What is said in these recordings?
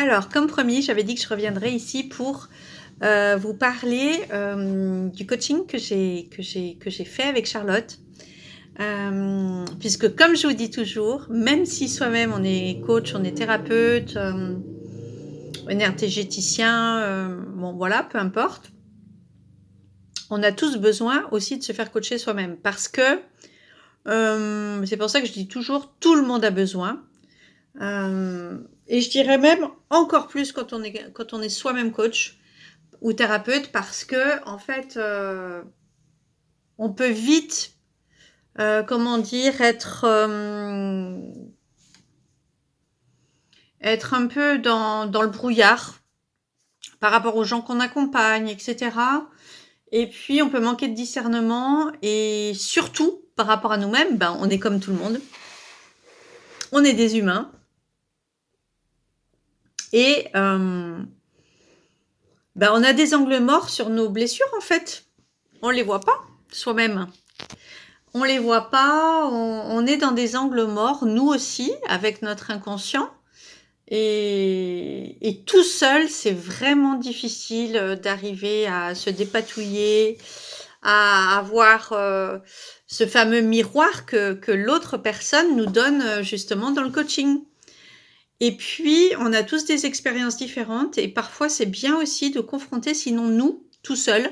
Alors, comme promis, j'avais dit que je reviendrais ici pour vous parler du coaching que j'ai fait avec Charlotte. Puisque comme je vous dis toujours, même si soi-même on est coach, on est thérapeute, énergéticien, bon voilà, peu importe, on a tous besoin aussi de se faire coacher soi-même. Parce que, c'est pour ça que je dis toujours, tout le monde a besoin. Et je dirais même encore plus quand on est soi-même coach ou thérapeute, parce que en fait, on peut vite, comment dire, être un peu dans le brouillard par rapport aux gens qu'on accompagne, etc. Et puis, on peut manquer de discernement et surtout, par rapport à nous-mêmes, ben, on est comme tout le monde. On est des humains. Et ben, on a des angles morts sur nos blessures, en fait. On ne les voit pas soi-même. On les voit pas, on est dans des angles morts, nous aussi, avec notre inconscient. Et tout seul, c'est vraiment difficile d'arriver à se dépatouiller, à avoir ce fameux miroir que l'autre personne nous donne justement dans le coaching. Et puis, on a tous des expériences différentes et parfois, c'est bien aussi de confronter, sinon nous, tout seuls,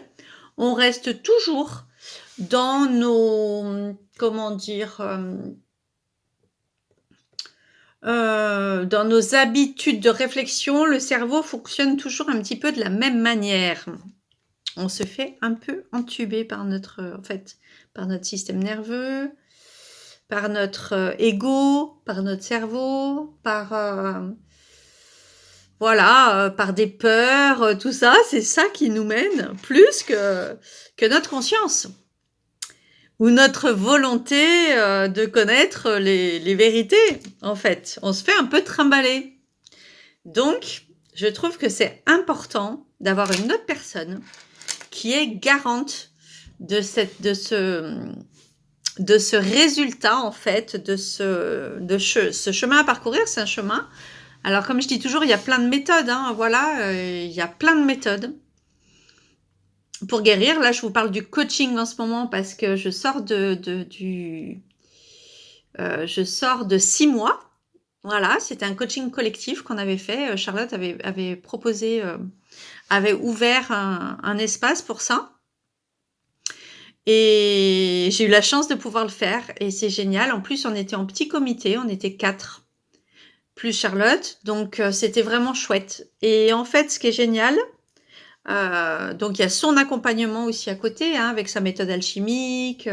on reste toujours dans nos, comment dire, dans nos habitudes de réflexion, le cerveau fonctionne toujours un petit peu de la même manière. On se fait un peu entuber par par notre système nerveux, par notre ego, par notre cerveau, par des peurs, tout ça. C'est ça qui nous mène plus que notre conscience ou notre volonté de connaître les vérités, en fait. On se fait un peu trimballer. Donc, je trouve que c'est important d'avoir une autre personne qui est garante de ce résultat, en fait, de ce chemin à parcourir. C'est un chemin. Alors, comme je dis toujours, il y a plein de méthodes, hein, voilà, il y a plein de méthodes pour guérir. Là, je vous parle du coaching en ce moment parce que je sors je sors de 6 mois. Voilà, c'était un coaching collectif qu'on avait fait. Charlotte avait proposé, avait ouvert un espace pour ça. Et j'ai eu la chance de pouvoir le faire et c'est génial. En plus, on était en petit comité, on était 4, plus Charlotte. Donc, c'était vraiment chouette. Et en fait, ce qui est génial, donc il y a son accompagnement aussi à côté, hein, avec sa méthode alchimique.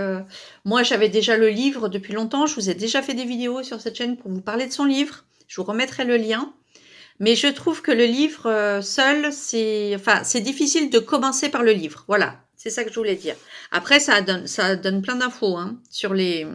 Moi, j'avais déjà le livre depuis longtemps. Je vous ai déjà fait des vidéos sur cette chaîne pour vous parler de son livre. Je vous remettrai le lien. Mais je trouve que le livre seul, c'est difficile de commencer par le livre. Voilà, c'est ça que je voulais dire. Après, ça donne plein d'infos hein, sur les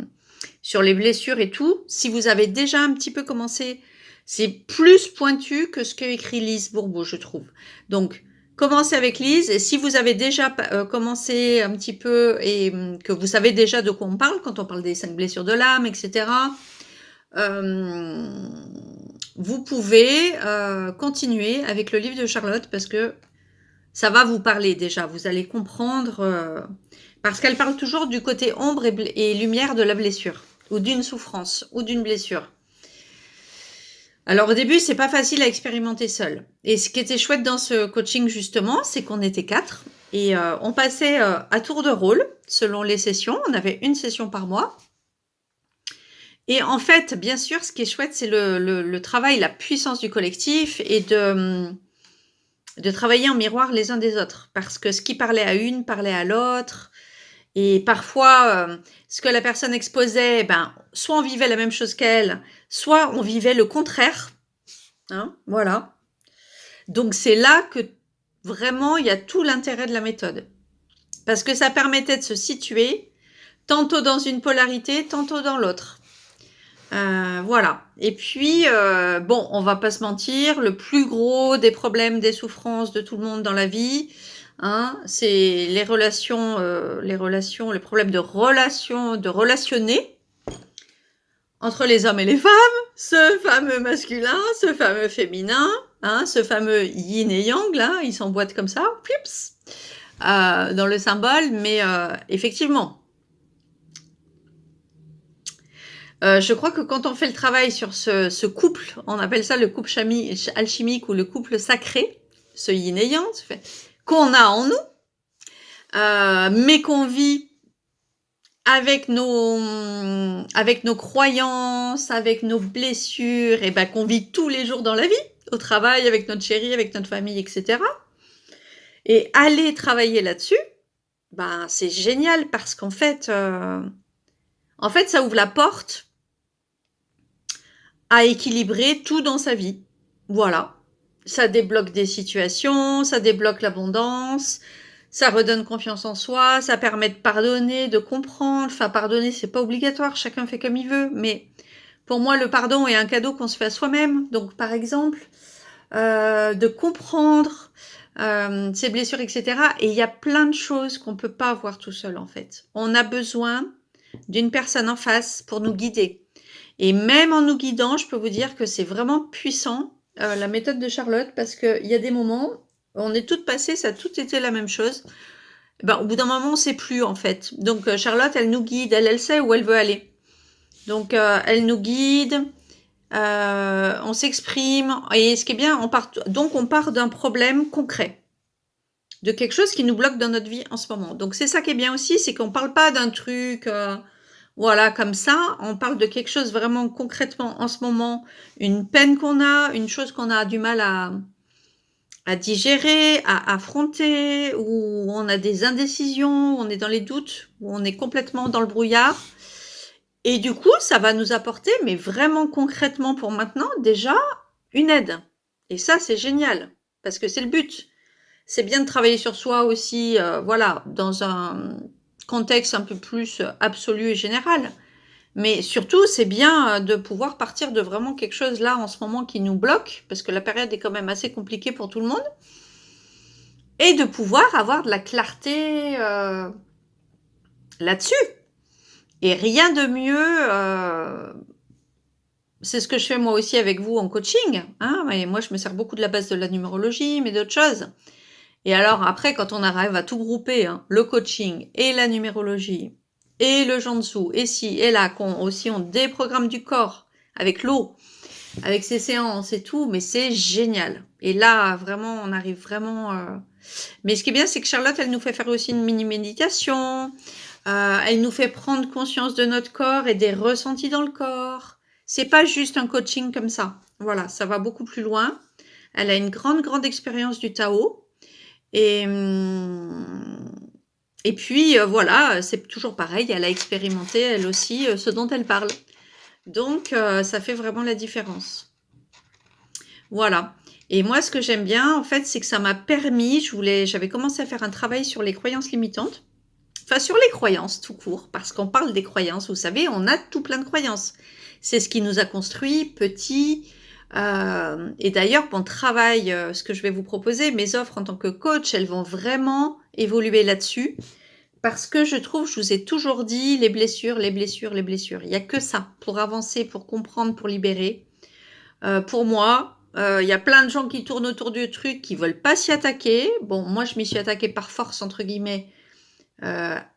blessures et tout. Si vous avez déjà un petit peu commencé, c'est plus pointu que ce qu'a écrit Lise Bourbeau, je trouve. Donc, commencez avec Lise. Et si vous avez déjà commencé un petit peu et que vous savez déjà de quoi on parle, quand on parle des 5 blessures de l'âme, etc., vous pouvez continuer avec le livre de Charlotte parce que ça va vous parler déjà. Vous allez comprendre parce qu'elle parle toujours du côté ombre et lumière de la blessure ou d'une souffrance ou d'une blessure. Alors au début, c'est pas facile à expérimenter seul. Et ce qui était chouette dans ce coaching justement, c'est qu'on était 4 et on passait à tour de rôle selon les sessions. On avait une session par mois. Et en fait, bien sûr, ce qui est chouette, c'est le travail, la puissance du collectif et de travailler en miroir les uns des autres. Parce que ce qui parlait à une parlait à l'autre. Et parfois, ce que la personne exposait, ben, soit on vivait la même chose qu'elle, soit on vivait le contraire. Hein, voilà. Donc c'est là que vraiment il y a tout l'intérêt de la méthode. Parce que ça permettait de se situer tantôt dans une polarité, tantôt dans l'autre. Voilà. Et puis, bon, on va pas se mentir, le plus gros des problèmes, des souffrances de tout le monde dans la vie, hein, c'est les relations, les problèmes de relations, de relationner entre les hommes et les femmes, ce fameux masculin, ce fameux féminin, hein, ce fameux yin et yang, là, il s'emboîte comme ça, plips, dans le symbole, mais effectivement, je crois que quand on fait le travail sur ce couple, on appelle ça le couple alchimique ou le couple sacré, ce yin et yang, qu'on a en nous, mais qu'on vit avec nos croyances, avec nos blessures, et ben qu'on vit tous les jours dans la vie, au travail, avec notre chéri, avec notre famille, etc. Et aller travailler là-dessus, ben c'est génial parce qu'en fait, ça ouvre la porte à équilibrer tout dans sa vie. Voilà. Ça débloque des situations, ça débloque l'abondance, ça redonne confiance en soi, ça permet de pardonner, de comprendre. Enfin, pardonner, c'est pas obligatoire, chacun fait comme il veut, mais pour moi, le pardon est un cadeau qu'on se fait à soi-même. Donc, par exemple, de comprendre ses blessures, etc. Et il y a plein de choses qu'on peut pas voir tout seul, en fait. On a besoin d'une personne en face pour nous guider. Et même en nous guidant, je peux vous dire que c'est vraiment puissant, la méthode de Charlotte, parce qu'il y a des moments, on est toutes passées, ça a tout été la même chose. Ben, au bout d'un moment, on ne sait plus, en fait. Donc, Charlotte, elle nous guide, elle sait où elle veut aller. Donc, elle nous guide, on s'exprime, et ce qui est bien, on part d'un problème concret, de quelque chose qui nous bloque dans notre vie en ce moment. Donc, c'est ça qui est bien aussi, c'est qu'on ne parle pas d'un truc... voilà, comme ça, on parle de quelque chose vraiment concrètement en ce moment, une peine qu'on a, une chose qu'on a du mal à digérer, à affronter, où on a des indécisions, où on est dans les doutes, où on est complètement dans le brouillard. Et du coup, ça va nous apporter, mais vraiment concrètement pour maintenant, déjà, une aide. Et ça, c'est génial, parce que c'est le but. C'est bien de travailler sur soi aussi, voilà, dans un contexte un peu plus absolu et général. Mais surtout, c'est bien de pouvoir partir de vraiment quelque chose là en ce moment qui nous bloque, parce que la période est quand même assez compliquée pour tout le monde, et de pouvoir avoir de la clarté là-dessus. Et rien de mieux, c'est ce que je fais moi aussi avec vous en coaching, hein, et moi je me sers beaucoup de la base de la numérologie, mais d'autres choses. Et alors après, quand on arrive à tout grouper, hein, le coaching et la numérologie, et le Jansu, et ci, et là, qu'on aussi on déprogramme du corps, avec l'eau, avec ses séances et tout, mais c'est génial. Et là, vraiment, on arrive vraiment... Mais ce qui est bien, c'est que Charlotte, elle nous fait faire aussi une mini-méditation, elle nous fait prendre conscience de notre corps et des ressentis dans le corps. C'est pas juste un coaching comme ça. Voilà, ça va beaucoup plus loin. Elle a une grande expérience du Tao. Et puis, voilà, c'est toujours pareil, elle a expérimenté, elle aussi, ce dont elle parle. Donc, ça fait vraiment la différence. Voilà. Et moi, ce que j'aime bien, en fait, c'est que ça m'a permis, j'avais commencé à faire un travail sur les croyances limitantes. Enfin, sur les croyances, tout court, parce qu'on parle des croyances, vous savez, on a tout plein de croyances. C'est ce qui nous a construit petit. Et d'ailleurs, mon travail, ce que je vais vous proposer, mes offres en tant que coach, elles vont vraiment évoluer là-dessus. Parce que je trouve, je vous ai toujours dit, les blessures, les blessures, les blessures. Il n'y a que ça pour avancer, pour comprendre, pour libérer. Pour moi, il y a plein de gens qui tournent autour du truc, qui veulent pas s'y attaquer. Bon, moi, je m'y suis attaquée par force, entre guillemets,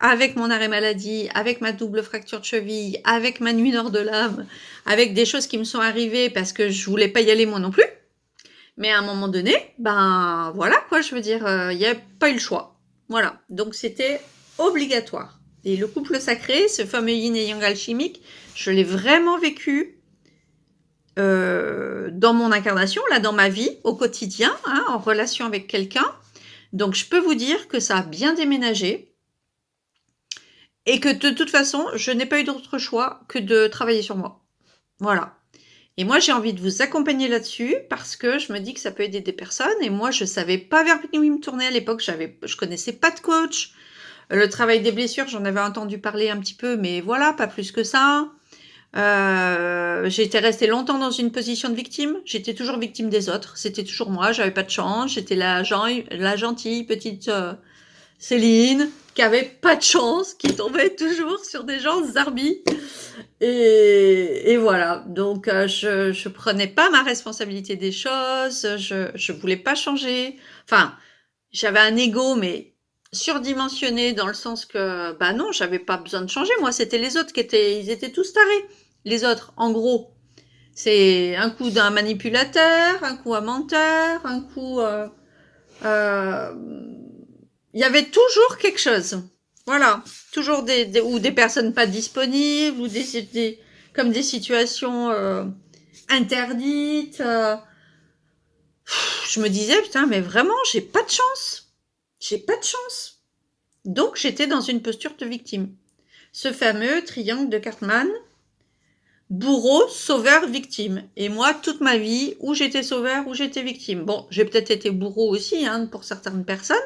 avec mon arrêt maladie, avec ma double fracture de cheville, avec ma nuit nord de l'âme, avec des choses qui me sont arrivées parce que je voulais pas y aller moi non plus. Mais à un moment donné, ben voilà quoi, je veux dire, il n'y a pas eu le choix. Voilà, donc c'était obligatoire. Et le couple sacré, ce fameux yin et yang alchimique, je l'ai vraiment vécu dans mon incarnation, là dans ma vie, au quotidien, hein, en relation avec quelqu'un. Donc je peux vous dire que ça a bien déménagé. Et que de toute façon, je n'ai pas eu d'autre choix que de travailler sur moi. Voilà. Et moi, j'ai envie de vous accompagner là-dessus parce que je me dis que ça peut aider des personnes. Et moi, je ne savais pas vers qui me tourner à l'époque. Je connaissais pas de coach. Le travail des blessures, j'en avais entendu parler un petit peu, mais voilà, pas plus que ça. J'étais restée longtemps dans une position de victime. J'étais toujours victime des autres. C'était toujours moi. J'avais pas de chance. J'étais la gentille petite Céline qui avaient pas de chance, qui tombaient toujours sur des gens zarbi. Et voilà, donc je prenais pas ma responsabilité des choses, je voulais pas changer. Enfin, j'avais un ego, mais surdimensionné dans le sens que, bah non, j'avais pas besoin de changer. Moi, c'était les autres ils étaient tous tarés. Les autres, en gros, c'est un coup d'un manipulateur, un coup un menteur, un coup, euh, il y avait toujours quelque chose. Voilà, toujours ou des personnes pas disponibles, ou comme des situations interdites. Je me disais, putain, mais vraiment, j'ai pas de chance. J'ai pas de chance. Donc, j'étais dans une posture de victime. Ce fameux triangle de Cartman, bourreau, sauveur, victime. Et moi, toute ma vie, où j'étais sauveur, où j'étais victime. Bon, j'ai peut-être été bourreau aussi, hein, pour certaines personnes.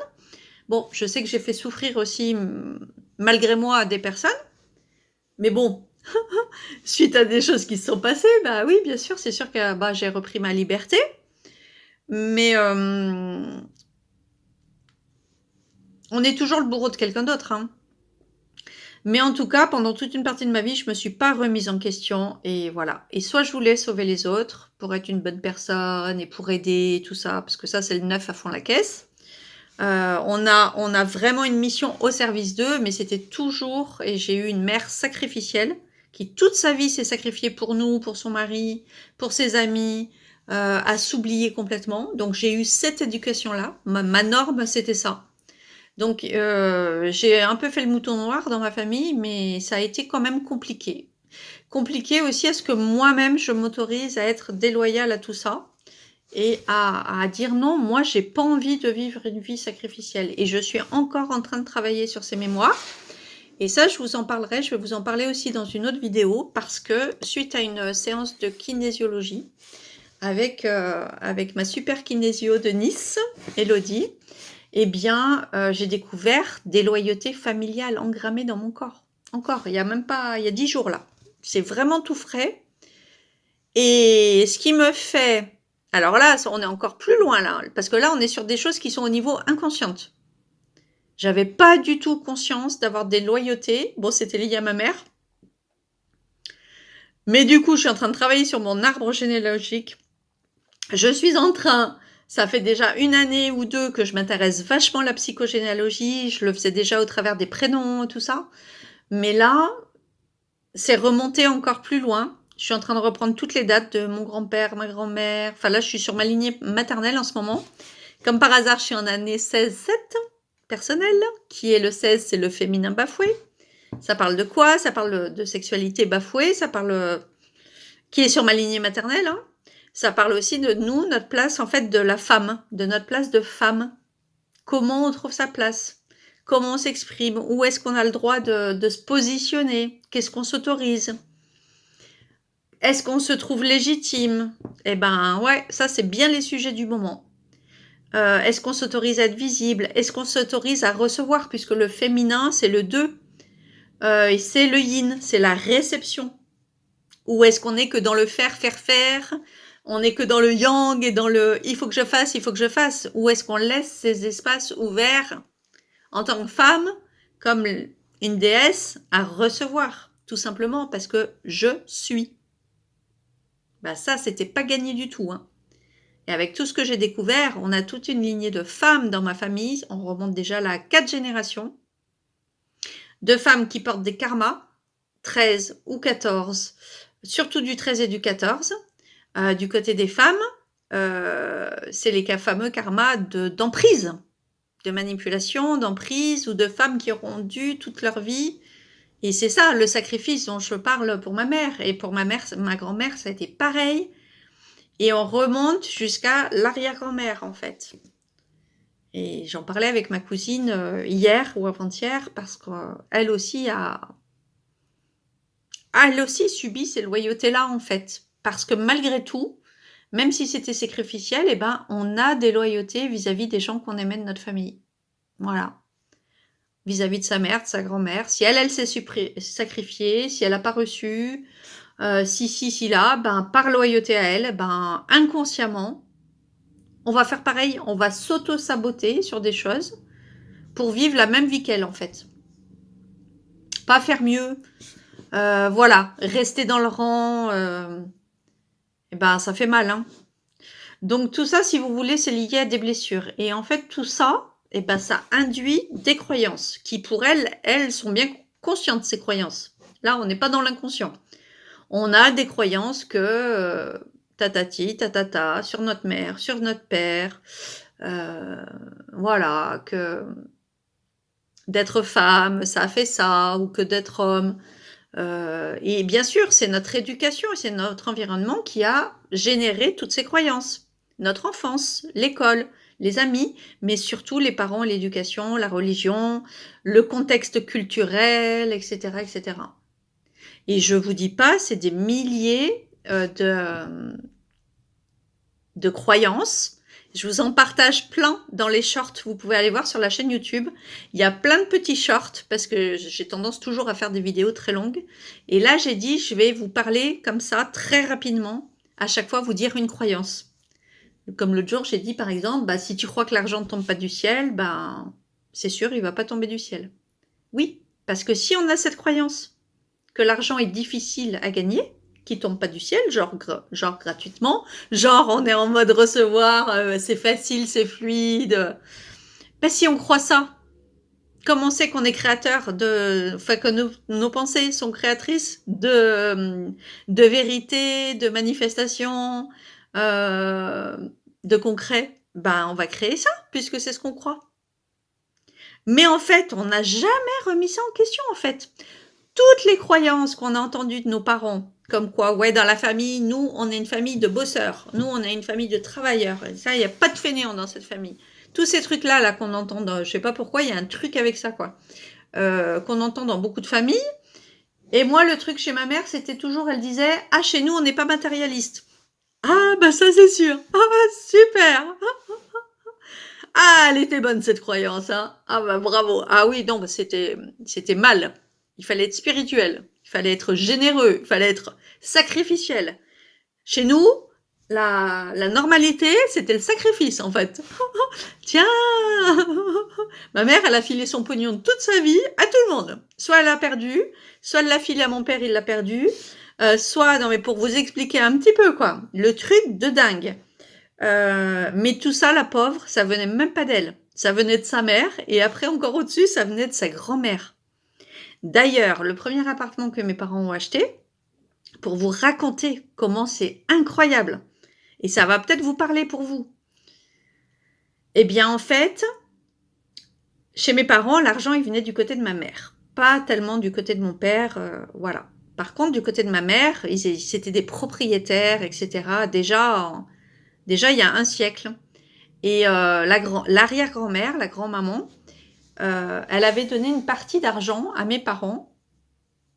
Bon, je sais que j'ai fait souffrir aussi, malgré moi, des personnes. Mais bon, suite à des choses qui se sont passées, bah oui, bien sûr, c'est sûr que bah, j'ai repris ma liberté. Mais on est toujours le bourreau de quelqu'un d'autre. Hein. Mais en tout cas, pendant toute une partie de ma vie, je me suis pas remise en question. Et voilà. Et soit je voulais sauver les autres pour être une bonne personne et pour aider, tout ça, parce que ça, c'est le neuf à fond la caisse. On a vraiment une mission au service d'eux, mais c'était toujours, et j'ai eu une mère sacrificielle qui toute sa vie s'est sacrifiée pour nous, pour son mari, pour ses amis, à s'oublier complètement. Donc j'ai eu cette éducation-là. Ma norme, c'était ça. Donc j'ai un peu fait le mouton noir dans ma famille, mais ça a été quand même compliqué. Compliqué aussi à ce que moi-même je m'autorise à être déloyale à tout ça et à dire non, moi j'ai pas envie de vivre une vie sacrificielle. Et je suis encore en train de travailler sur ces mémoires. Et ça, je vous en parlerai, je vais vous en parler aussi dans une autre vidéo, parce que suite à une séance de kinésiologie avec ma super kinésio de Nice, Elodie, eh bien, j'ai découvert des loyautés familiales engrammées dans mon corps. Encore, il y a même pas, il y a 10 jours là. C'est vraiment tout frais. Et ce qui me fait, alors là, on est encore plus loin là, parce que là, on est sur des choses qui sont au niveau inconsciente. J'avais pas du tout conscience d'avoir des loyautés. Bon, c'était lié à ma mère. Mais du coup, je suis en train de travailler sur mon arbre généalogique. Je suis en train, ça fait déjà 1 année ou 2 que je m'intéresse vachement à la psychogénéalogie. Je le faisais déjà au travers des prénoms et tout ça. Mais là, c'est remonté encore plus loin. Je suis en train de reprendre toutes les dates de mon grand-père, ma grand-mère. Enfin là, je suis sur ma lignée maternelle en ce moment. Comme par hasard, je suis en année 16-7 personnelle, qui est le 16, c'est le féminin bafoué. Ça parle de quoi? Ça parle de sexualité bafouée, ça parle qui est sur ma lignée maternelle. Hein. Ça parle aussi de nous, notre place en fait de la femme, de notre place de femme. Comment on trouve sa place? Comment on s'exprime? Où est-ce qu'on a le droit de se positionner? Qu'est-ce qu'on s'autorise? Est-ce qu'on se trouve légitime? Eh ben ouais, ça c'est bien les sujets du moment. Est-ce qu'on s'autorise à être visible? Est-ce qu'on s'autorise à recevoir? Puisque le féminin, c'est le 2. Et c'est le yin, c'est la réception. Ou est-ce qu'on est que dans le faire, on est que dans le yang et dans le il faut que je fasse, il faut que je fasse? Ou est-ce qu'on laisse ces espaces ouverts en tant que femme, comme une déesse, à recevoir? Tout simplement parce que je suis. Bah ça, c'était pas gagné du tout. Hein. Et avec tout ce que j'ai découvert, on a toute une lignée de femmes dans ma famille. On remonte déjà là à 4 générations. De femmes qui portent des karmas, 13 ou 14, surtout du 13 et du 14. Du côté des femmes, c'est les fameux karmas d'emprise, de manipulation, d'emprise, ou de femmes qui auront dû toute leur vie. Et c'est ça, le sacrifice dont je parle pour ma mère. Et pour ma mère, ma grand-mère, ça a été pareil. Et on remonte jusqu'à l'arrière-grand-mère, en fait. Et j'en parlais avec ma cousine hier ou avant-hier, parce qu'elle aussi elle aussi subit ces loyautés-là, en fait. Parce que malgré tout, même si c'était sacrificiel, eh ben, on a des loyautés vis-à-vis des gens qu'on aimait de notre famille. Voilà. Vis-à-vis de sa mère, de sa grand-mère. Si elle s'est sacrifiée, si elle n'a pas reçu, si là, ben, par loyauté à elle, ben, inconsciemment, on va faire pareil. On va s'auto-saboter sur des choses pour vivre la même vie qu'elle, en fait. Pas faire mieux. Voilà, rester dans le rang, et ben, ça fait mal, hein. Donc tout ça, si vous voulez, c'est lié à des blessures. Et en fait, tout ça, et ben, ça induit des croyances qui, pour elles sont bien conscientes, ces croyances. Là, on n'est pas dans l'inconscient. On a des croyances que tatati, tatata, sur notre mère, sur notre père, voilà, que d'être femme, ça a fait ça, ou que d'être homme. Et bien sûr, c'est notre éducation et c'est notre environnement qui a généré toutes ces croyances. Notre enfance, l'école, les amis, mais surtout les parents, l'éducation, la religion, le contexte culturel, etc., etc. Et je vous dis pas, c'est des milliers de croyances. Je vous en partage plein dans les shorts. Vous pouvez aller voir sur la chaîne YouTube. Il y a plein de petits shorts parce que j'ai tendance toujours à faire des vidéos très longues. Et là, j'ai dit, je vais vous parler comme ça, très rapidement, à chaque fois vous dire une croyance. Comme l'autre jour, j'ai dit par exemple, bah, si tu crois que l'argent ne tombe pas du ciel, bah, c'est sûr, il va pas tomber du ciel. Oui, parce que si on a cette croyance que l'argent est difficile à gagner, qui tombe pas du ciel, genre gratuitement, genre on est en mode recevoir, c'est facile, c'est fluide. Ben si on croit ça, comment c'est qu'on est créateur de, enfin que nos pensées sont créatrices de vérité, de manifestation, de concret, ben on va créer ça puisque c'est ce qu'on croit. Mais en fait, on n'a jamais remis ça en question en fait. Toutes les croyances qu'on a entendues de nos parents, comme quoi, ouais, dans la famille, nous, on est une famille de bosseurs, nous, on est une famille de travailleurs, et ça, il n'y a pas de fainéants dans cette famille. Tous ces trucs-là, là, qu'on entend, je sais pas pourquoi, il y a un truc avec ça, quoi, qu'on entend dans beaucoup de familles. Et moi, le truc chez ma mère, c'était toujours, elle disait, ah, chez nous, on n'est pas matérialiste. Ah, bah ça, c'est sûr. Ah, super. Ah, elle était bonne, cette croyance, hein. Ah, bah bravo. Ah oui, non, bah, c'était mal. Il fallait être spirituel, il fallait être généreux, il fallait être sacrificiel. Chez nous, la normalité, c'était le sacrifice, en fait. Tiens, ma mère, elle a filé son pognon toute sa vie à tout le monde. Soit elle l'a perdu, soit elle l'a filé à mon père, il l'a perdu. Soit, non mais pour vous expliquer un petit peu, quoi, le truc de dingue. Mais tout ça, la pauvre, ça venait même pas d'elle. Ça venait de sa mère, et après, encore au-dessus, ça venait de sa grand-mère. D'ailleurs, le premier appartement que mes parents ont acheté, pour vous raconter comment c'est incroyable, et ça va peut-être vous parler pour vous. Eh bien, en fait, chez mes parents, l'argent, il venait du côté de ma mère. Pas tellement du côté de mon père, voilà. Par contre, du côté de ma mère, c'était des propriétaires, etc. Déjà, il y a un siècle. Et l'arrière-grand-mère, la grand-maman, elle avait donné une partie d'argent à mes parents,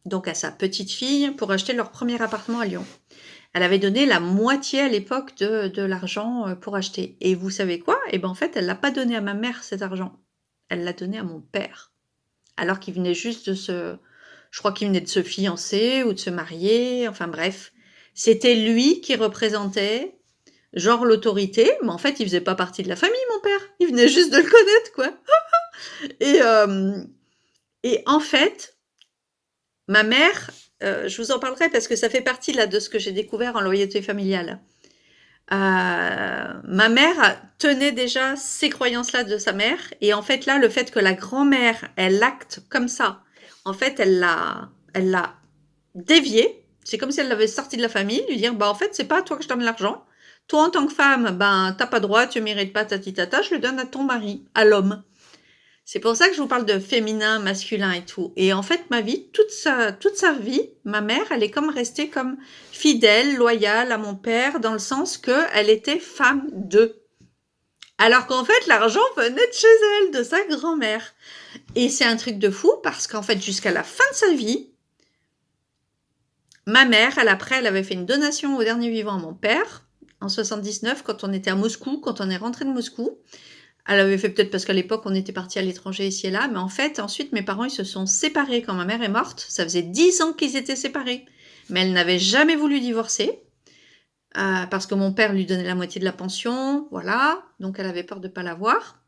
donc à sa petite fille, pour acheter leur premier appartement à Lyon. Elle avait donné la moitié à l'époque de l'argent pour acheter. Et vous savez quoi? Eh ben en fait, elle l'a pas donné à ma mère cet argent. Elle l'a donné à mon père. Alors qu'il venait juste je crois qu'il venait de se fiancer ou de se marier. Enfin bref, c'était lui qui représentait genre l'autorité, mais en fait, il faisait pas partie de la famille, mon père. Il venait juste de le connaître, quoi. Et en fait, ma mère, je vous en parlerai parce que ça fait partie là de ce que j'ai découvert en loyauté familiale. Ma mère tenait déjà ces croyances-là de sa mère, et en fait là, le fait que la grand-mère, elle acte comme ça, en fait, elle l'a dévié. C'est comme si elle l'avait sorti de la famille, lui dire, bah en fait, c'est pas à toi que je donne l'argent. Toi, en tant que femme, ben t'as pas droit, tu mérites pas ta tata, je le donne à ton mari, à l'homme. C'est pour ça que je vous parle de féminin, masculin et tout. Et en fait, ma vie, toute sa vie, ma mère, elle est comme restée comme fidèle, loyale à mon père, dans le sens qu'elle était femme d'eux. Alors qu'en fait, l'argent venait de chez elle, de sa grand-mère. Et c'est un truc de fou, parce qu'en fait, jusqu'à la fin de sa vie, ma mère, elle avait fait une donation au dernier vivant à mon père, en 79, quand on était à Moscou, quand on est rentré de Moscou. Elle avait fait peut-être parce qu'à l'époque, on était parti à l'étranger ici et là. Mais en fait, ensuite, mes parents, ils se sont séparés quand ma mère est morte. Ça faisait 10 ans qu'ils étaient séparés. Mais elle n'avait jamais voulu divorcer. Parce que mon père lui donnait la moitié de la pension. Voilà. Donc, elle avait peur de ne pas l'avoir.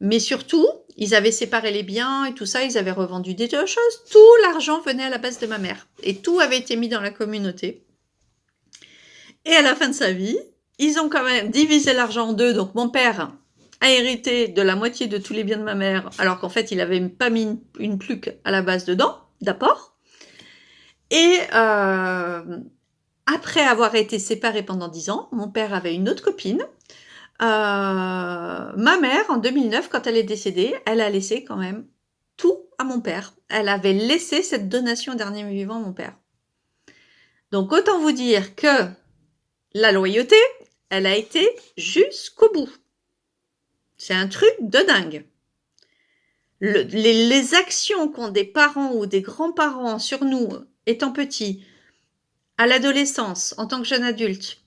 Mais surtout, ils avaient séparé les biens et tout ça, ils avaient revendu des choses. Tout l'argent venait à la base de ma mère. Et tout avait été mis dans la communauté. Et à la fin de sa vie, ils ont quand même divisé l'argent en deux. Donc mon père a hérité de la moitié de tous les biens de ma mère, alors qu'en fait, il avait pas mis une pluque à la base dedans, d'apport. Et après avoir été séparés pendant 10 ans, mon père avait une autre copine. Ma mère, en 2009, quand elle est décédée, elle a laissé quand même tout à mon père. Elle avait laissé cette donation au dernier vivant à mon père. Donc autant vous dire que la loyauté, elle a été jusqu'au bout. C'est un truc de dingue. Les actions qu'ont des parents ou des grands-parents sur nous, étant petits, à l'adolescence, en tant que jeune adulte,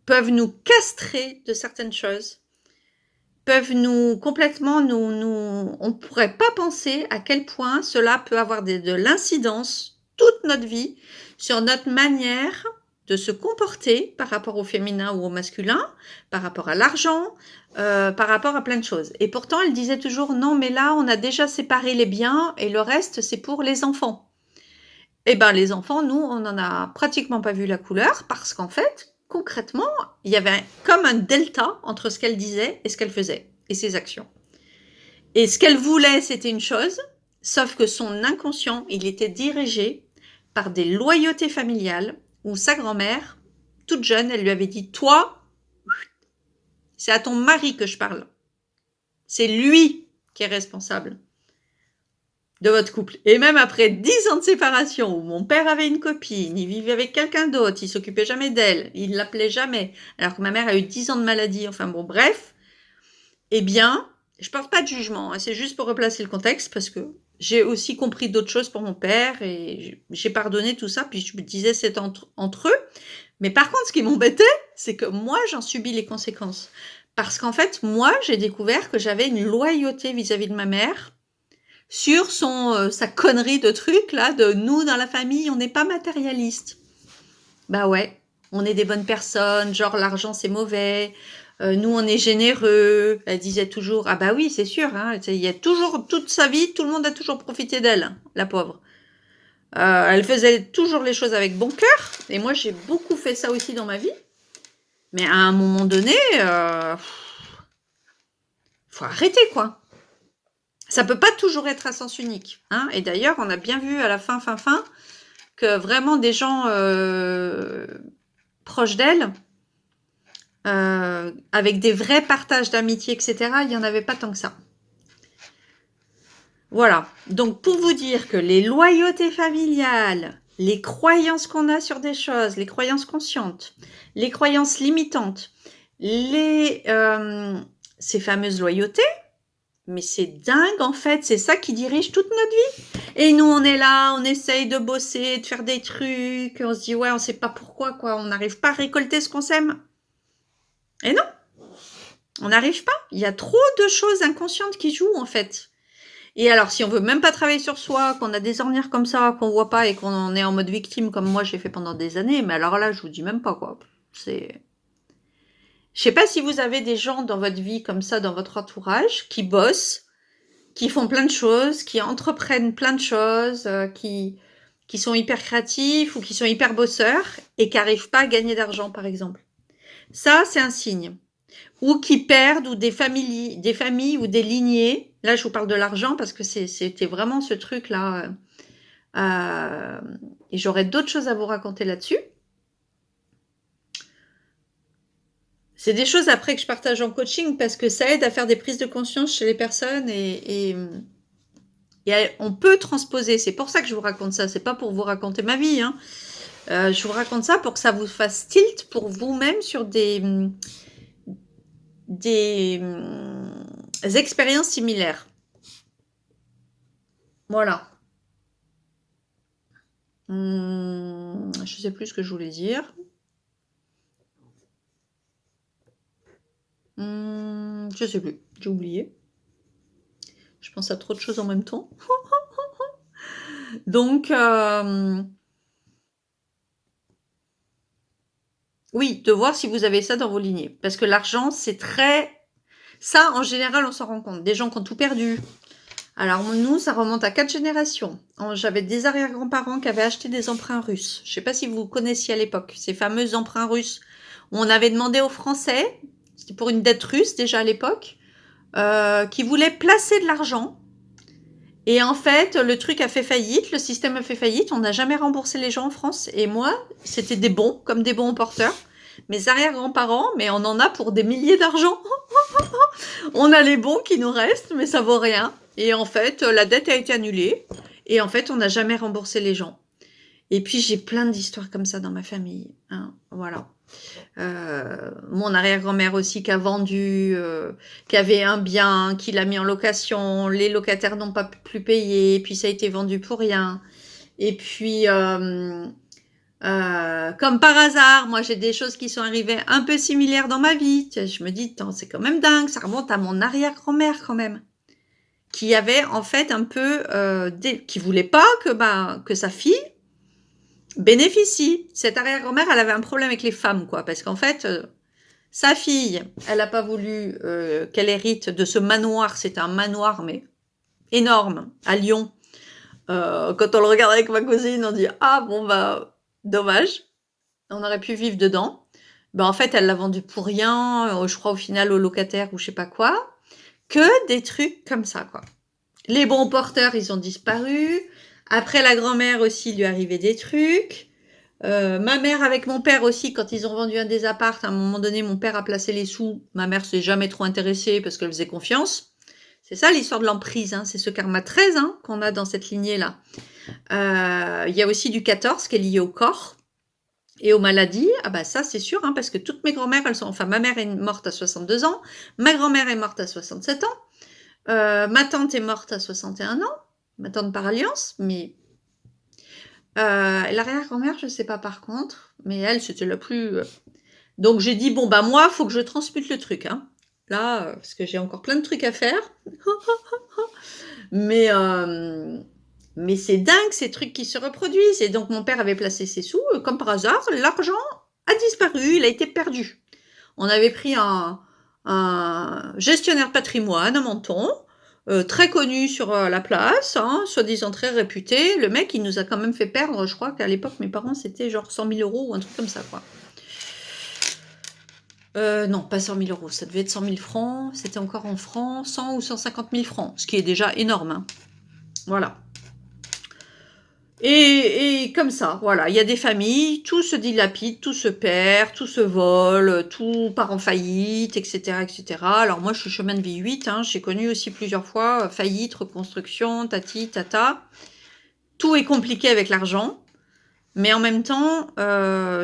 peuvent nous castrer de certaines choses, peuvent nous complètement, on ne pourrait pas penser à quel point cela peut avoir de l'incidence toute notre vie sur notre manière de se comporter par rapport au féminin ou au masculin, par rapport à l'argent, par rapport à plein de choses. Et pourtant, elle disait toujours, non, mais là, on a déjà séparé les biens et le reste, c'est pour les enfants. Eh ben, les enfants, nous, on n'en a pratiquement pas vu la couleur parce qu'en fait, concrètement, il y avait comme un delta entre ce qu'elle disait et ce qu'elle faisait et ses actions. Et ce qu'elle voulait, c'était une chose, sauf que son inconscient, il était dirigé par des loyautés familiales où sa grand-mère, toute jeune, elle lui avait dit, toi, c'est à ton mari que je parle. C'est lui qui est responsable de votre couple. Et même après 10 ans de séparation, où mon père avait une copine, il vivait avec quelqu'un d'autre, il s'occupait jamais d'elle, il l'appelait jamais, alors que ma mère a eu 10 ans de maladie, enfin bon, bref, eh bien, je porte pas de jugement, hein, c'est juste pour replacer le contexte, parce que j'ai aussi compris d'autres choses pour mon père, et j'ai pardonné tout ça, puis je me disais c'est entre eux, mais par contre, ce qui m'embêtait, c'est que moi, j'en subis les conséquences. Parce qu'en fait, moi, j'ai découvert que j'avais une loyauté vis-à-vis de ma mère, sur sa connerie de truc là, de nous dans la famille, on n'est pas matérialiste. Bah ouais, on est des bonnes personnes, genre l'argent c'est mauvais, nous on est généreux. Elle disait toujours, ah bah oui c'est sûr, hein, il y a toujours, toute sa vie, tout le monde a toujours profité d'elle, la pauvre. Elle faisait toujours les choses avec bon cœur, et moi j'ai beaucoup fait ça aussi dans ma vie. Mais à un moment donné, faut arrêter quoi. Ça peut pas toujours être à sens unique, hein. Et d'ailleurs, on a bien vu à la fin, que vraiment des gens proches d'elle, avec des vrais partages d'amitié, etc., il n'y en avait pas tant que ça. Voilà. Donc, pour vous dire que les loyautés familiales, les croyances qu'on a sur des choses, les croyances conscientes, les croyances limitantes, ces fameuses loyautés, mais c'est dingue en fait, c'est ça qui dirige toute notre vie. Et nous on est là, on essaye de bosser, de faire des trucs, on se dit ouais on sait pas pourquoi quoi, on n'arrive pas à récolter ce qu'on sème. Et non, on n'arrive pas, il y a trop de choses inconscientes qui jouent en fait. Et alors si on veut même pas travailler sur soi, qu'on a des ornières comme ça, qu'on voit pas et qu'on est en mode victime comme moi j'ai fait pendant des années, mais alors là je vous dis même pas quoi, c'est... Je sais pas si vous avez des gens dans votre vie comme ça, dans votre entourage, qui bossent, qui font plein de choses, qui entreprennent plein de choses, qui sont hyper créatifs ou qui sont hyper bosseurs et qui n'arrivent pas à gagner d'argent, par exemple. Ça, c'est un signe. Ou qui perdent, ou des familles ou des lignées. Là, je vous parle de l'argent parce que c'était vraiment ce truc-là. Et j'aurais d'autres choses à vous raconter là-dessus. C'est des choses après que je partage en coaching parce que ça aide à faire des prises de conscience chez les personnes et on peut transposer. C'est pour ça que je vous raconte ça. C'est pas pour vous raconter ma vie. Hein. Je vous raconte ça pour que ça vous fasse tilt pour vous-même sur des expériences similaires. Voilà. Je sais plus ce que je voulais dire. Je sais plus. J'ai oublié. Je pense à trop de choses en même temps. Donc, oui, de voir si vous avez ça dans vos lignées. Parce que l'argent, c'est très... Ça, en général, on s'en rend compte. Des gens qui ont tout perdu. Alors nous, ça remonte à 4 générations. J'avais des arrière-grands-parents qui avaient acheté des emprunts russes. Je ne sais pas si vous connaissiez à l'époque ces fameux emprunts russes où on avait demandé aux Français, c'était pour une dette russe déjà à l'époque, qui voulaient placer de l'argent. Et en fait, le truc a fait faillite, le système a fait faillite, on n'a jamais remboursé les gens en France. Et moi, c'était des bons, comme des bons porteurs. Mes arrière-grands-parents, mais on en a pour des milliers d'argent. On a les bons qui nous restent, mais ça vaut rien. Et en fait, la dette a été annulée. Et en fait, on n'a jamais remboursé les gens. Et puis, j'ai plein d'histoires comme ça dans ma famille. Hein, voilà. Mon arrière-grand-mère aussi qui a vendu, qui avait un bien, qui l'a mis en location. Les locataires n'ont pas plus payé. Puis, ça a été vendu pour rien. Et puis, comme par hasard, moi j'ai des choses qui sont arrivées un peu similaires dans ma vie. Je me dis, c'est quand même dingue, ça remonte à mon arrière-grand-mère quand même, qui avait en fait un peu, qui voulait pas que sa fille bénéficie. Cette arrière-grand-mère, elle avait un problème avec les femmes, quoi, parce qu'en fait, sa fille, elle n'a pas voulu qu'elle hérite de ce manoir. C'était un manoir, mais énorme, à Lyon. Quand on le regarde avec ma cousine, on dit, ah bon dommage. On aurait pu vivre dedans. En fait, elle l'a vendu pour rien, je crois au final aux locataires ou je sais pas quoi. Que des trucs comme ça, quoi. Les bons porteurs, ils ont disparu. Après, la grand-mère aussi, lui arrivait des trucs. Ma mère avec mon père aussi, quand ils ont vendu un des apparts, à un moment donné, mon père a placé les sous. Ma mère s'est jamais trop intéressée parce qu'elle faisait confiance. C'est ça l'histoire de l'emprise, hein. C'est ce karma 13 qu'on a dans cette lignée-là. Il y a aussi du 14 qui est lié au corps. Et aux maladies, ça c'est sûr, parce que toutes mes grand-mères, ma mère est morte à 62 ans, ma grand-mère est morte à 67 ans, ma tante est morte à 61 ans, ma tante par alliance, mais l'arrière-grand-mère, je ne sais pas par contre, mais elle, c'était la plus... Donc j'ai dit, moi, il faut que je transmute le truc, là, parce que j'ai encore plein de trucs à faire. Mais c'est dingue, ces trucs qui se reproduisent. Et donc, mon père avait placé ses sous. Comme par hasard, l'argent a disparu. Il a été perdu. On avait pris un gestionnaire patrimoine à Menton, très connu sur la place, soi-disant très réputé. Le mec, il nous a quand même fait perdre, je crois qu'à l'époque, mes parents, c'était genre 100 000 € ou un truc comme ça, quoi. Non, pas 100 000 €. Ça devait être 100 000 francs. C'était encore en francs, 100 ou 150 000 francs, ce qui est déjà énorme. Voilà. Et comme ça, voilà, il y a des familles, tout se dilapide, tout se perd, tout se vole, tout part en faillite, etc., etc. Alors moi, je suis chemin de vie 8, j'ai connu aussi plusieurs fois faillite, reconstruction, tati, tata. Tout est compliqué avec l'argent, mais en même temps,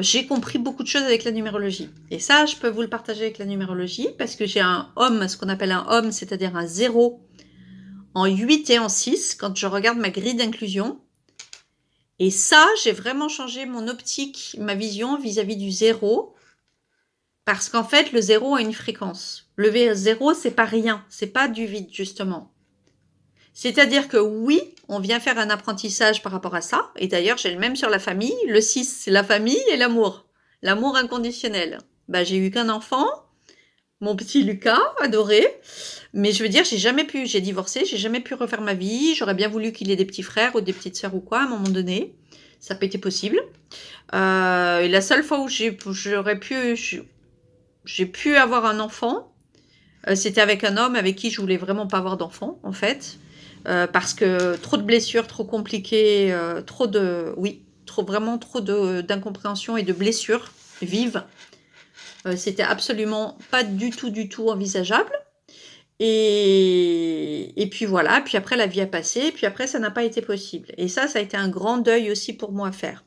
j'ai compris beaucoup de choses avec la numérologie. Et ça, je peux vous le partager avec la numérologie, parce que j'ai un homme, ce qu'on appelle un homme, c'est-à-dire un 0 en 8 et en 6, quand je regarde ma grille d'inclusion. Et ça, j'ai vraiment changé mon optique, ma vision vis-à-vis du 0, parce qu'en fait, le 0 a une fréquence. Le 0, c'est pas rien, c'est pas du vide, justement. C'est-à-dire que oui, on vient faire un apprentissage par rapport à ça, et d'ailleurs, j'ai le même sur la famille. Le 6, c'est la famille et l'amour. L'amour inconditionnel. J'ai eu qu'un enfant, mon petit Lucas, adoré. Mais je veux dire, j'ai divorcé, j'ai jamais pu refaire ma vie. J'aurais bien voulu qu'il ait des petits frères ou des petites sœurs ou quoi, à un moment donné. Ça n'a pas été possible. Et la seule fois où j'ai pu avoir un enfant, c'était avec un homme avec qui je voulais vraiment pas avoir d'enfant, en fait. Parce que trop de blessures, trop compliquées, vraiment trop d'incompréhension et de blessures vives. C'était absolument pas du tout envisageable. Et puis voilà, puis après la vie a passé, puis après ça n'a pas été possible. Et ça a été un grand deuil aussi pour moi à faire.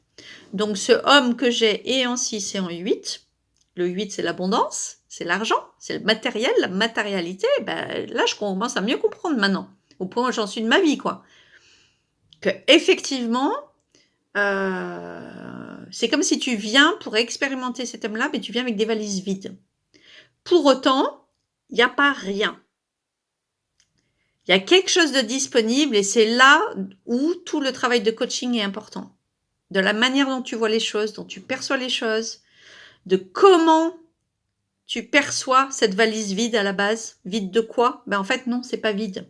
Donc ce homme que j'ai est en 6 et en 8. Le 8, c'est l'abondance, c'est l'argent, c'est le matériel, la matérialité. Là, je commence à mieux comprendre maintenant, au point où j'en suis de ma vie, quoi. Que effectivement, c'est comme si tu viens pour expérimenter cet homme-là, mais tu viens avec des valises vides. Pour autant, il n'y a pas rien. Il y a quelque chose de disponible et c'est là où tout le travail de coaching est important. De la manière dont tu vois les choses, dont tu perçois les choses, de comment tu perçois cette valise vide à la base. Vide de quoi? Ben en fait, non, c'est pas vide.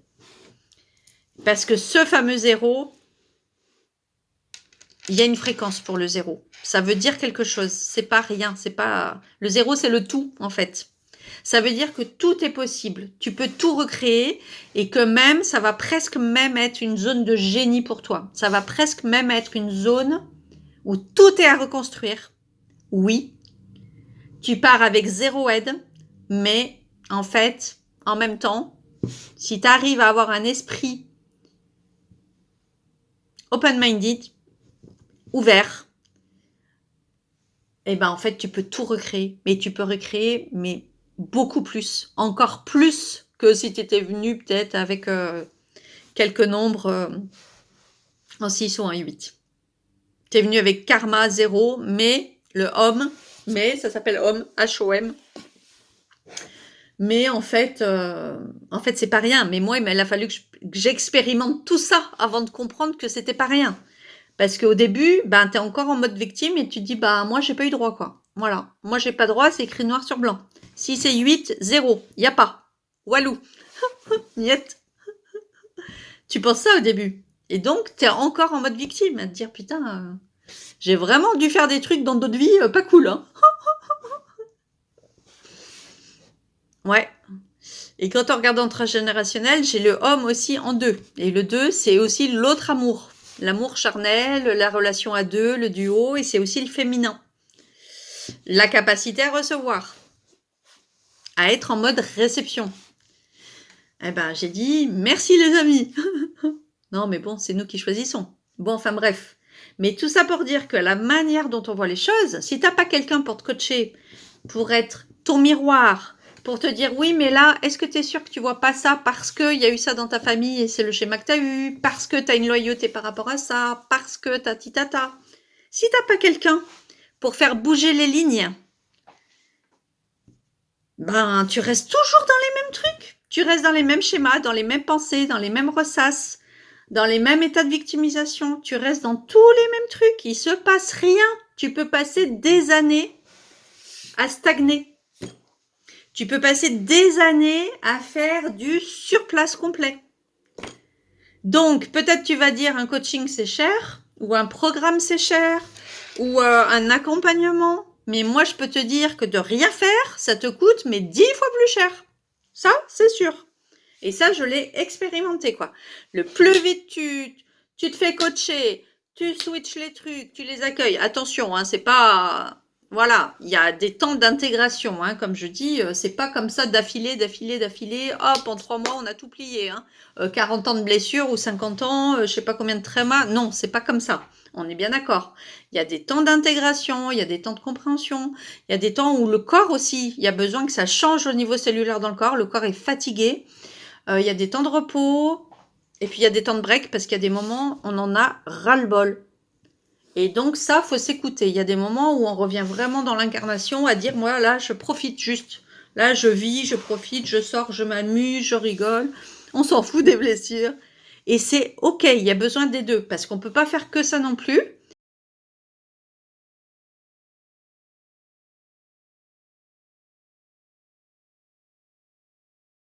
Parce que ce fameux 0, il y a une fréquence pour le 0. Ça veut dire quelque chose. C'est pas rien. C'est pas... Le 0, c'est le tout, en fait. Ça veut dire que tout est possible. Tu peux tout recréer et que même, ça va presque même être une zone de génie pour toi. Ça va presque même être une zone où tout est à reconstruire. Oui, tu pars avec 0 aide, mais en fait, en même temps, si tu arrives à avoir un esprit open-minded, ouvert, et ben en fait, tu peux tout recréer. Mais tu peux recréer, mais beaucoup plus. Encore plus que si tu étais venu peut-être avec quelques nombres en 6 ou en 8. Tu es venu avec karma 0, mais le homme, mais ça s'appelle homme, H-O-M. Mais en fait c'est pas rien. Mais moi, il a fallu que j'expérimente tout ça avant de comprendre que c'était pas rien. Parce qu'au début, ben, tu es encore en mode victime et tu te dis, bah, moi, j'ai pas eu droit, quoi. Voilà. Moi, j'ai pas droit, c'est écrit noir sur blanc. Si c'est 8, 0. Y a pas. Walou. Niet. Tu penses ça au début. Et donc, tu es encore en mode victime, à te dire, putain, j'ai vraiment dû faire des trucs dans d'autres vies pas cool, hein. Ouais. Et quand on regarde en transgénérationnel, j'ai le homme aussi en 2. Et le 2, c'est aussi l'autre amour. L'amour charnel, la relation à 2, le duo, et c'est aussi le féminin. La capacité à recevoir. À être en mode réception. Eh ben, j'ai dit, merci les amis. Non, mais bon, c'est nous qui choisissons. Bon, enfin bref. Mais tout ça pour dire que la manière dont on voit les choses, si t'as pas quelqu'un pour te coacher, pour être ton miroir, pour te dire, oui, mais là, est-ce que tu es sûr que tu vois pas ça parce qu'il y a eu ça dans ta famille et c'est le schéma que tu as eu, parce que tu as une loyauté par rapport à ça, parce que tata. Si t'as pas quelqu'un pour faire bouger les lignes, ben, tu restes toujours dans les mêmes trucs. Tu restes dans les mêmes schémas, dans les mêmes pensées, dans les mêmes ressasses, dans les mêmes états de victimisation. Tu restes dans tous les mêmes trucs. Il se passe rien. Tu peux passer des années à stagner. Tu peux passer des années à faire du surplace complet. Donc, peut-être tu vas dire un coaching c'est cher, ou un programme c'est cher, ou un accompagnement. Mais moi, je peux te dire que de rien faire, ça te coûte mais 10 fois plus cher. Ça, c'est sûr. Et ça, je l'ai expérimenté, quoi. Le plus vite tu te fais coacher, tu switches les trucs, tu les accueilles. Attention, hein, c'est pas... Voilà, il y a des temps d'intégration, hein, comme je dis, c'est pas comme ça d'affilée, hop, en 3 mois, on a tout plié. Hein. 40 ans de blessure ou 50 ans, je sais pas combien de trémas, non, c'est pas comme ça, on est bien d'accord. Il y a des temps d'intégration, il y a des temps de compréhension, il y a des temps où le corps aussi, il y a besoin que ça change au niveau cellulaire dans le corps est fatigué, il y a des temps de repos, et puis il y a des temps de break, parce qu'il y a des moments, on en a ras-le-bol. Et donc ça, faut s'écouter. Il y a des moments où on revient vraiment dans l'incarnation à dire, moi là, je profite juste. Là, je vis, je profite, je sors, je m'amuse, je rigole. On s'en fout des blessures. Et c'est ok, il y a besoin des deux. Parce qu'on peut pas faire que ça non plus.